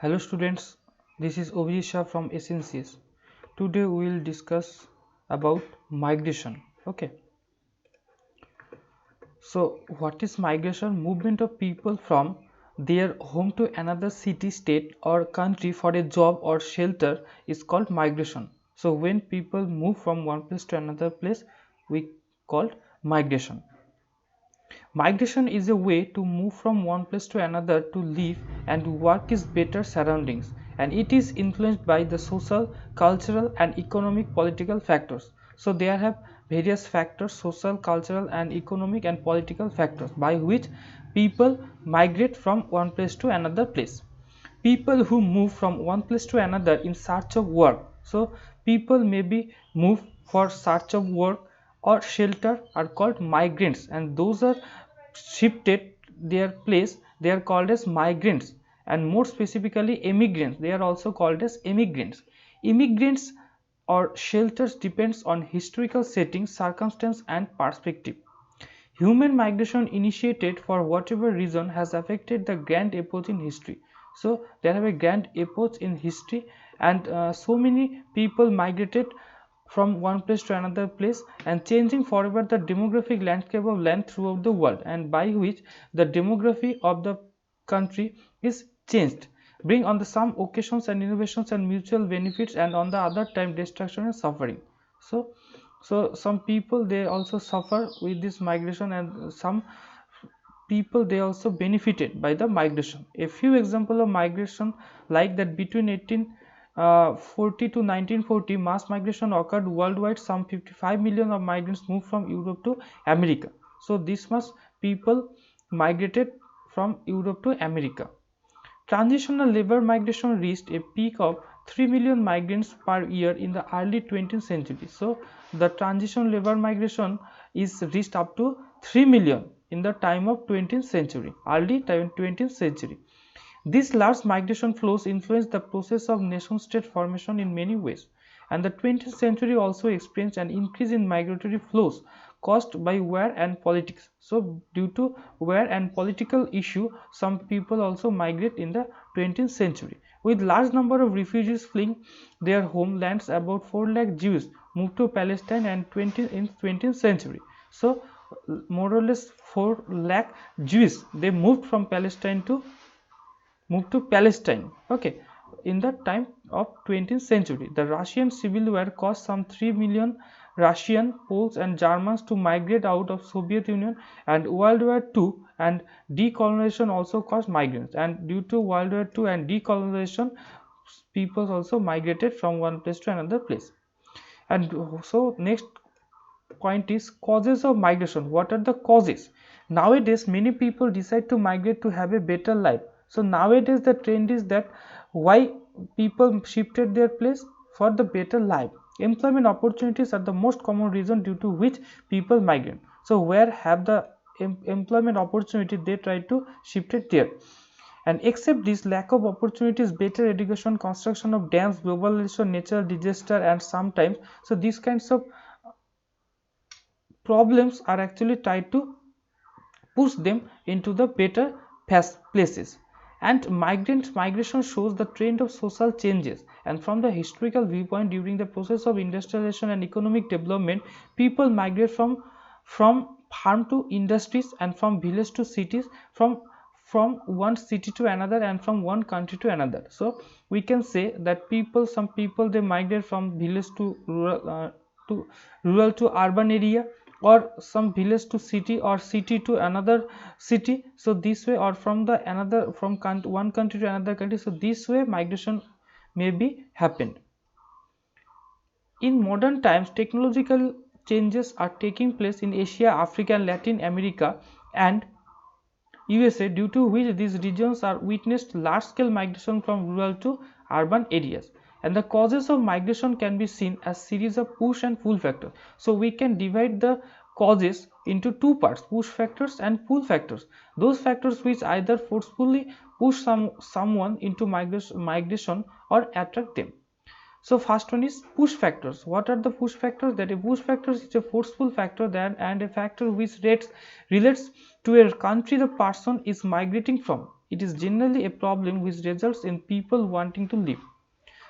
Hello students, this is Obhisha from SNCS. Today we will discuss about migration. Okay. So what is migration? Movement of people from their home to another city, state or country for a job or shelter is called migration. So when people move from one place to another place, we call migration. Migration is a way to move from one place to another to live and work in better surroundings, and it is influenced by the social, cultural, and economic political factors. So there have various factors, social, cultural, and economic and political factors by which people migrate from one place to another place. People who move from one place to another in search of work. So people may be move for search of work or shelter are called migrants, and those are shifted their place, they are called as migrants, and more specifically immigrants, they are also called as immigrants. Immigrants or shelters depends on historical setting, circumstance, and perspective. Human migration initiated for whatever reason has affected the grand epoch in history. So there have a grand epoch in history, and so many people migrated from one place to another place and changing forever the demographic landscape of land throughout the world, and by which the demography of the country is changed, bring on the some occasions and innovations and mutual benefits, and on the other time destruction and suffering. So some people they also suffer with this migration, and some people they also benefited by the migration. A few example of migration like that: between 1840 to 1940 mass migration occurred worldwide. Some 55 million of migrants moved from Europe to America. So this much people migrated from Europe to America. Transitional labor migration reached a peak of 3 million migrants per year in the early 20th century. So the transition labor migration is reached up to 3 million in the time of 20th century, early 20th century. These large migration flows influenced the process of nation-state formation in many ways, and the 20th century also experienced an increase in migratory flows caused by war and politics. So due to war and political issue, some people also migrate in the 20th century. With large number of refugees fleeing their homelands, about 4 lakh Jews moved to Palestine and in 20th century. So more or less 4 lakh Jews they moved from Palestine to Palestine. Okay, in the time of 20th century, the Russian Civil War caused some 3 million Russian, Poles, and Germans to migrate out of Soviet Union, and World War II and decolonization also caused migrants. And due to World War II and decolonization, people also migrated from one place to another place. And so next point is causes of migration. What are the causes? Nowadays many people decide to migrate to have a better life. So nowadays the trend is that why people shifted their place for the better life. Employment opportunities are the most common reason due to which people migrate. So where have the employment opportunity, they try to shift it there. And except this lack of opportunities, better education, construction of dams, globalization, natural disaster, and sometimes so these kinds of problems are actually tried to push them into the better places. And migration shows the trend of social changes, and from the historical viewpoint, during the process of industrialization and economic development, people migrate from farm to industries, and from village to cities, from one city to another, and from one country to another. So we can say that some people they migrate from village to rural to urban area, or some village to city, or city to another city. So this way, or from the another from one country to another country. So this way migration may be happened. In modern times, technological changes are taking place in Asia, Africa, Latin America, and USA, due to which these regions are witnessed large scale migration from rural to urban areas. And the causes of migration can be seen as series of push and pull factors. So we can divide the causes into two parts: push factors and pull factors. Those factors which either forcefully push someone into migration or attract them. So first one is push factors. What are the push factors? That a push factor is a forceful factor and a factor which relates to a country the person is migrating from. it is generally a problem which results in people wanting to leave.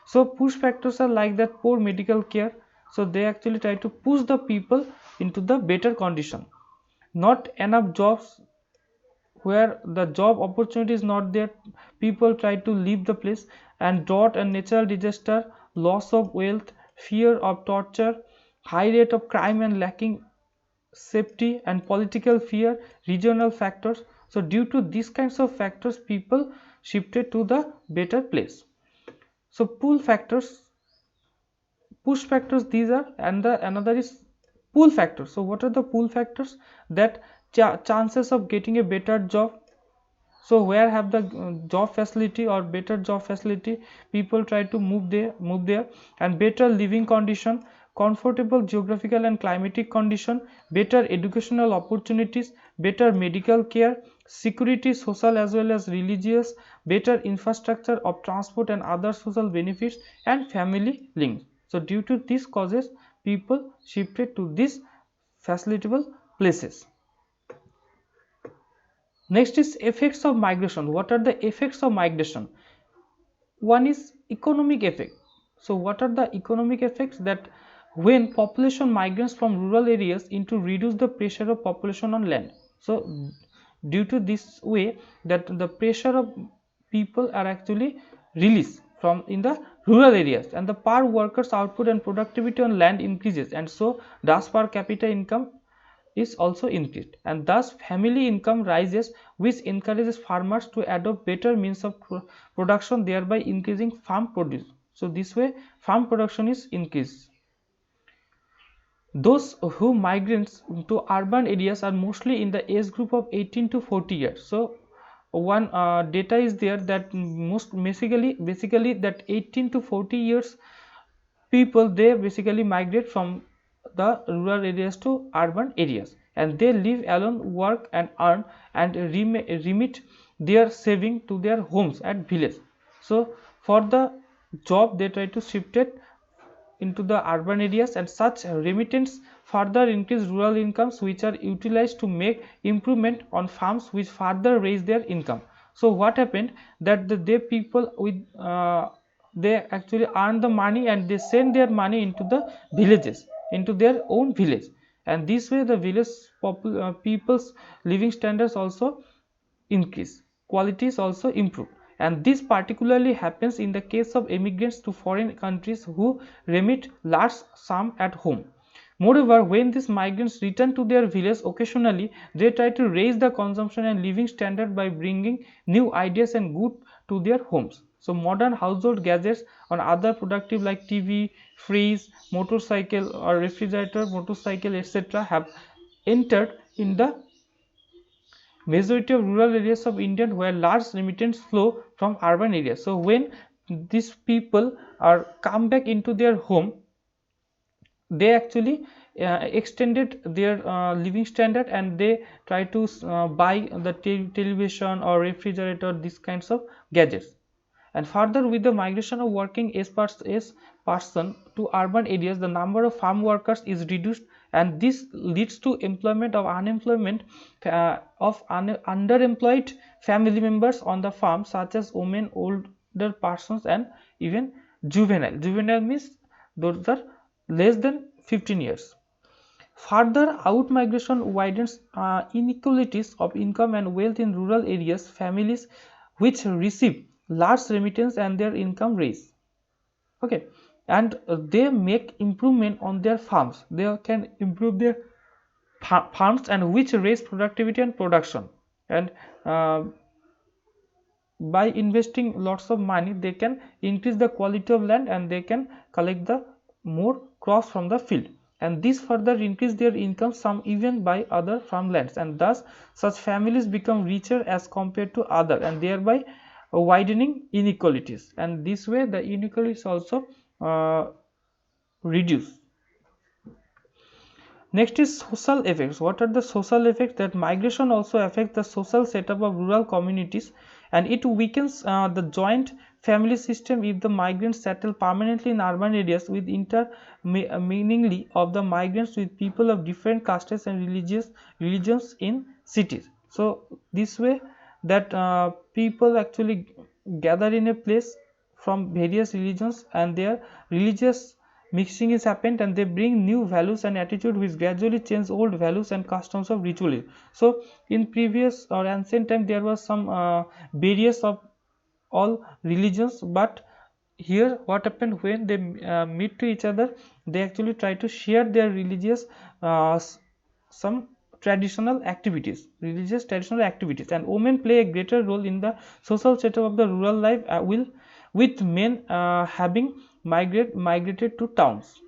So push factors are like that: poor medical care, so they actually try to push the people into the better condition. Not enough jobs, where the job opportunity is not there, people try to leave the place. And drought and natural disaster, loss of wealth, fear of torture, high rate of crime and lacking safety, and political fear, regional factors. So due to these kinds of factors, people shifted to the better place. So push factors, these are, and the another is pull factors. So what are the pull factors? That chances of getting a better job. So where have the job facility or better job facility, people try to move there. And better living condition, comfortable geographical and climatic condition, better educational opportunities, better medical care, security, social as well as religious, better infrastructure of transport and other social benefits, and family links. So due to these causes, people shifted to these facilitable places. Next is effects of migration. What are the effects of migration? One is economic effect. So what are the economic effects? That when population migrates from rural areas into reduce the pressure of population on land. So due to this way, that the pressure of people are actually released from in the rural areas, and the per workers output and productivity on land increases, and so thus per capita income is also increased, and thus family income rises, which encourages farmers to adopt better means of production, thereby increasing farm produce. So this way farm production is increased. Those who migrate to urban areas are mostly in the age group of 18 to 40 years. So one data is there that most basically that 18 to 40 years people, they basically migrate from the rural areas to urban areas, and they live alone, work and earn, and remit their saving to their homes at village. So for the job, they try to shift it into the urban areas, and such remittance further increase rural incomes, which are utilized to make improvement on farms, which further raise their income. So what happened, that they people with they actually earn the money, and they send their money into the villages, into their own village, and this way the village people's living standards also increase, quality is also improved. And this particularly happens in the case of immigrants to foreign countries who remit large sum at home. Moreover, when these migrants return to their village occasionally, they try to raise the consumption and living standard by bringing new ideas and good to their homes. So modern household gadgets or other productive like TV, fridge, motorcycle or refrigerator, motorcycle, etc. have entered in the majority of rural areas of India, where large remittance flow from urban areas. So when these people are come back into their home, they actually extended their living standard, and they try to buy the television or refrigerator, these kinds of gadgets. And further, with the migration of working age person to urban areas, the number of farm workers is reduced, and this leads to employment of underemployed family members on the farm, such as women, older persons, and even juvenile. Juvenile means those are less than 15 years. Further, out migration widens inequalities of income and wealth in rural areas. Families which receive large remittance and their income rise, okay, and they make improvement on their farms, they can improve their farms, and which raise productivity and production. And by investing lots of money, they can increase the quality of land, and they can collect the more crops from the field, and this further increase their income, some even by other farmlands, and thus such families become richer as compared to other, and thereby widening inequalities, and this way the inequalities also reduce. Next is social effects. What are the social effects? That migration also affects the social setup of rural communities, and it weakens the joint family system if the migrants settle permanently in urban areas with intermingling of the migrants with people of different castes and religions in cities. So this way that people actually gather in a place from various religions, and their religious mixing is happened, and they bring new values and attitude which gradually change old values and customs of ritualism. So in previous or ancient time there was some barriers of all religions, but here what happened, when they meet to each other, they actually try to share their religious some religious traditional activities, and women play a greater role in the social setup of the rural life, will with men having migrated to towns.